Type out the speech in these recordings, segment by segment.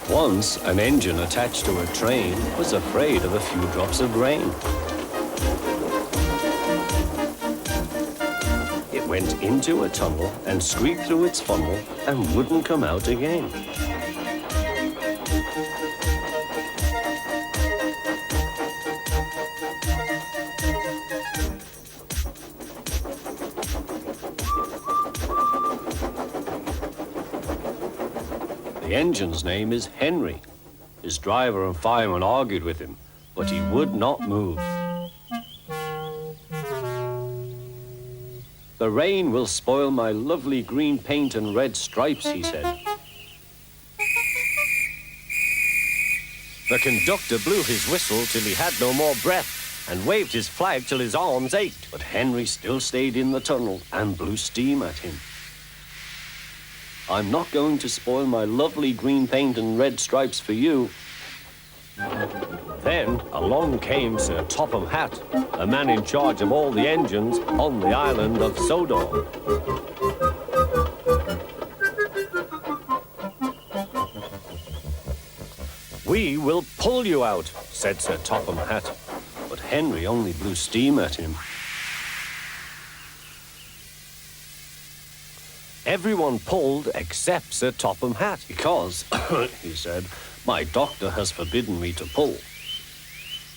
Once, an engine attached to a train was afraid of a few drops of rain. It went into a tunnel and squeaked through its funnel and wouldn't come out again. The engine's name is Henry. His driver and fireman argued with him, but he would not move. "The rain will spoil my lovely green paint and red stripes," he said. The conductor blew his whistle till he had no more breath and waved his flag till his arms ached. But Henry still stayed in the tunnel and blew steam at him. "I'm not going to spoil my lovely green paint and red stripes for you." Then along came Sir Topham Hatt, the man in charge of all the engines on the island of Sodor. "We will pull you out," said Sir Topham Hatt, but Henry only blew steam at him. Everyone pulled except Sir Topham Hatt because, he said, "my doctor has forbidden me to pull."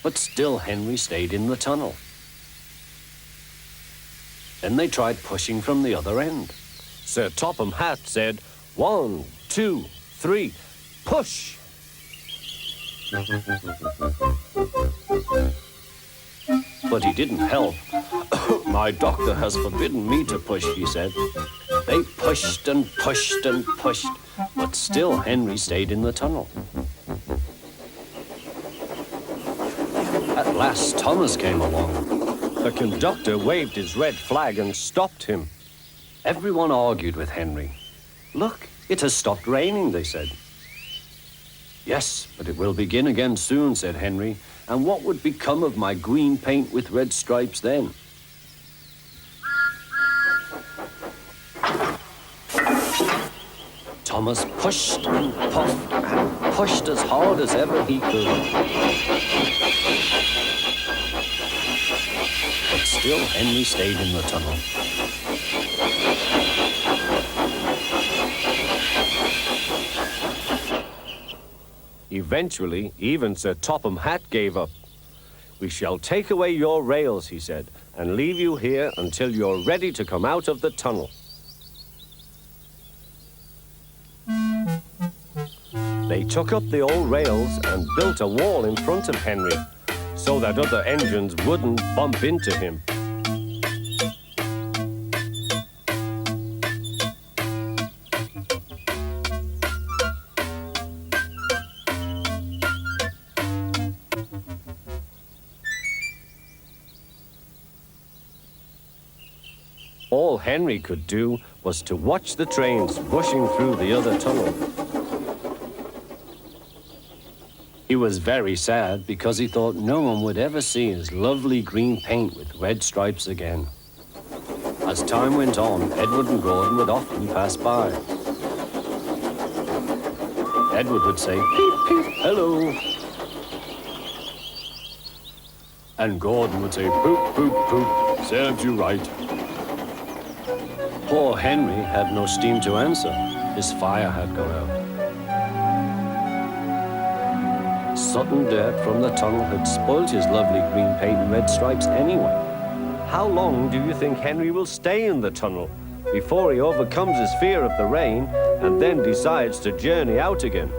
But still Henry stayed in the tunnel. Then they tried pushing from the other end. Sir Topham Hatt said, "1, 2, 3, push!" But he didn't help. "My doctor has forbidden me to push," he said. They pushed and pushed and pushed, but still Henry stayed in the tunnel. At last Thomas came along. The conductor waved his red flag and stopped him. Everyone argued with Henry. "Look, it has stopped raining," they said. "Yes, but it will begin again soon," said Henry. "And what would become of my green paint with red stripes then?" Thomas pushed and puffed and pushed as hard as ever he could. But still Henry stayed in the tunnel. Eventually, even Sir Topham Hatt gave up. "We shall take away your rails," he said, "and leave you here until you're ready to come out of the tunnel." They took up the old rails and built a wall in front of Henry so that other engines wouldn't bump into him. All Henry could do was to watch the trains pushing through the other tunnel. He was very sad because he thought no one would ever see his lovely green paint with red stripes again. As time went on, Edward and Gordon would often pass by. Edward would say, "Peep, peep, hello." And Gordon would say, "Poop, poop, poop, serves you right." Poor Henry had no steam to answer. His fire had gone out. Sudden dirt from the tunnel had spoilt his lovely green paint and red stripes anyway. How long do you think Henry will stay in the tunnel before he overcomes his fear of the rain and then decides to journey out again?